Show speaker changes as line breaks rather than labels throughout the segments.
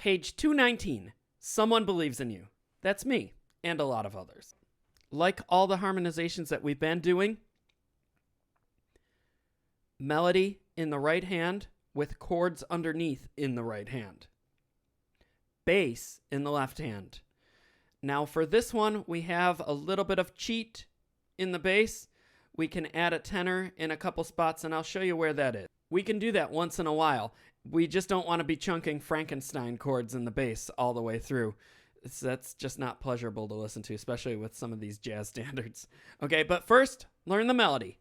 Page 219. Someone believes in you. That's me and a lot of others. Like all the harmonizations that we've been doing, melody in the right hand with chords underneath in the right hand. Bass in the left hand. Now for this one, we have a little bit of cheat in the bass. We can add a tenor in a couple spots, and I'll show you where that is. We can do that once in a while. We just don't want to be chunking Frankenstein chords in the bass all the way through. That's just not pleasurable to listen to, especially with some of these jazz standards. Okay, but first, learn the melody.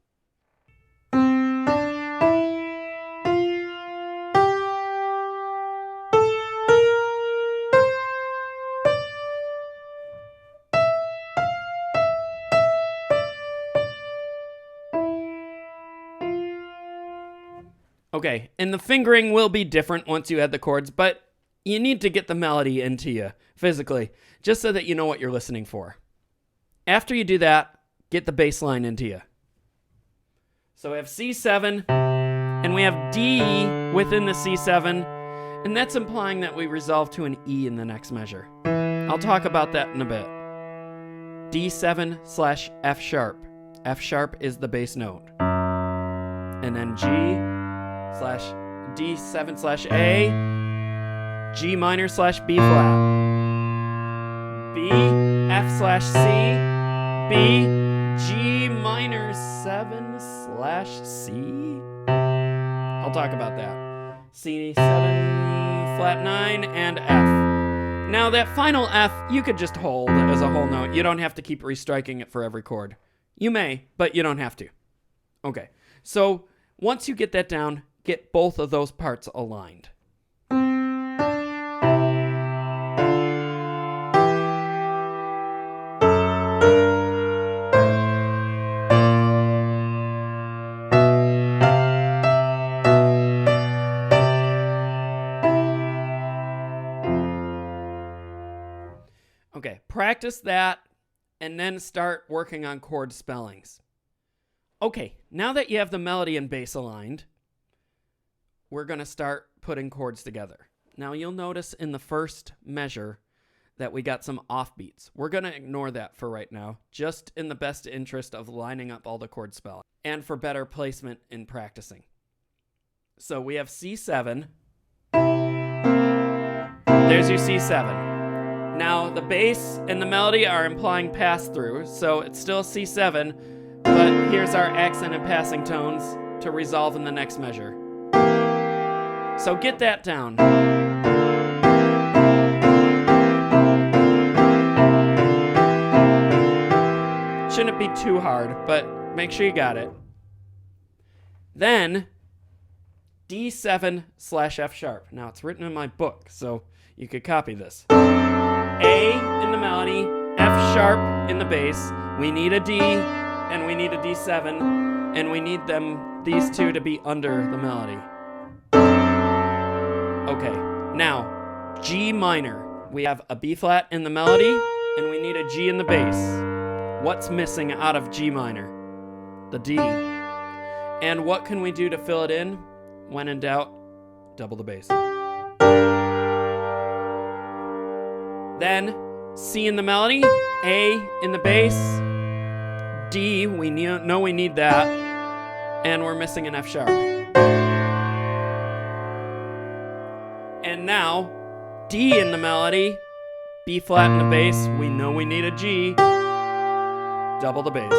Okay, and the fingering will be different once you add the chords, but you need to get the melody into you physically, just so that you know what you're listening for. After you do that, get the bass line into you. So we have C7, and we have D within the C7, and that's implying that we resolve to an E in the next measure. I'll talk about that in a bit. D7/F sharp. F sharp is the bass note. And then G/D7/A, G minor/B flat, B, F/C, B, G minor 7/C. I'll talk about that. C7, flat 9, and F. Now that final F, you could just hold as a whole note. You don't have to keep restriking it for every chord. You may, but you don't have to. Okay, so once you get that down, get both of those parts aligned. Okay, practice that and then start working on chord spellings. Okay, now that you have the melody and bass aligned, we're going to start putting chords together. Now you'll notice in the first measure that we got some offbeats. We're going to ignore that for right now, just in the best interest of lining up all the chord spelling and for better placement in practicing. So we have C7. There's your C7. Now the bass and the melody are implying pass-through, so it's still C7, but here's our accent and passing tones to resolve in the next measure. So get that down. Shouldn't be too hard, but make sure you got it. Then D7/F sharp. Now it's written in my book, so you could copy this. A in the melody, F sharp in the bass. We need a D and we need a D7, and we need these two to be under the melody. Okay, now G minor. We have a B flat in the melody and we need a G in the bass. What's missing out of G minor? The D. And what can we do to fill it in? When in doubt, double the bass. Then C in the melody, A in the bass, D, we know we need that, and we're missing an F sharp. And now D in the melody, B flat in the bass, we know we need a G, double the bass.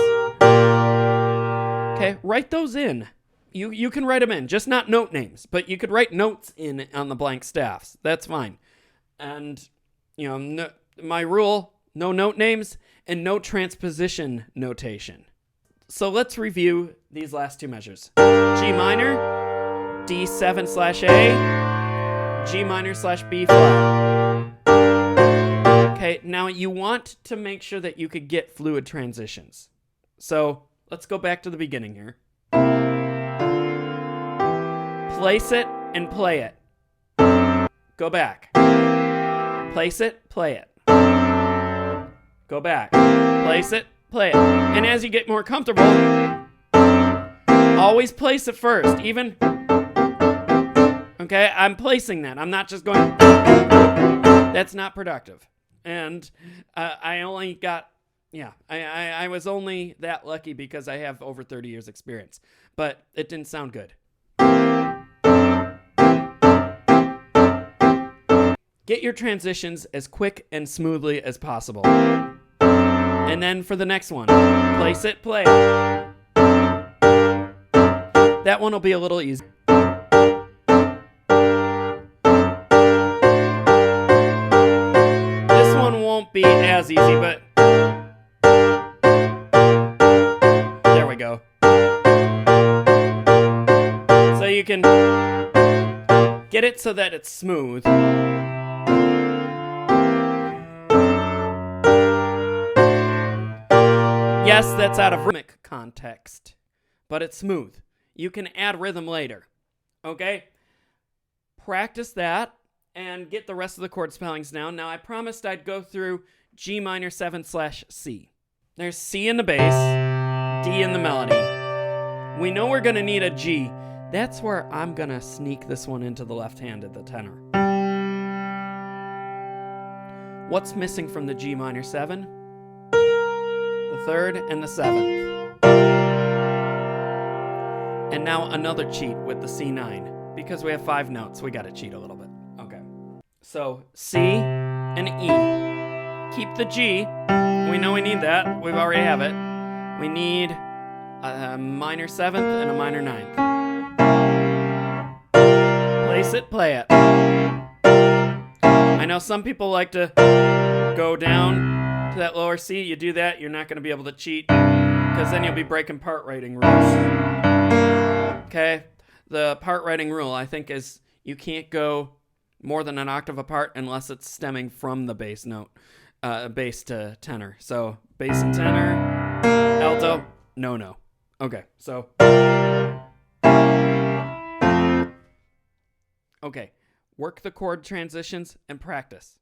Okay, write those in. You can write them in, just not note names, but you could write notes in on the blank staffs. That's fine. And my rule, no note names and no transposition notation. So let's review these last two measures. G minor, D7/A, G minor/B flat. Okay, now you want to make sure that you could get fluid transitions. So let's go back to the beginning here. Place it and play it. Go back. Place it, play it. Go back. Place it, play it. And as you get more comfortable, always place it first. Even, Okay, I'm placing that. I'm not just going. That's not productive. And I only got, I was only that lucky because I have over 30 years experience. But it didn't sound good. Get your transitions as quick and smoothly as possible. And then for the next one, place it, play it. That one will be a little easy. This one won't be as easy, but there we go. So you can get it so that it's smooth. Yes, that's out of rhythmic context, but it's smooth. You can add rhythm later, okay? Practice that and get the rest of the chord spellings down. Now, I promised I'd go through G minor 7/C. There's C in the bass, D in the melody. We know we're going to need a G. That's where I'm going to sneak this one into the left hand of the tenor. What's missing from the G minor 7? The 3rd and the 7th. And now another cheat with the C9. Because we have 5 notes, we got to cheat a little bit. Okay. So C and E. Keep the G. We know we need that. We already have it. We need a minor 7th and a minor 9th. Place it, play it. I know some people like to go down to that lower C. You do that, you're not going to be able to cheat because then you'll be breaking part writing rules. Okay? The part writing rule, I think, is you can't go more than an octave apart unless it's stemming from the bass note, bass to tenor. So bass and tenor, alto, no. Okay, so. Okay, work the chord transitions and practice.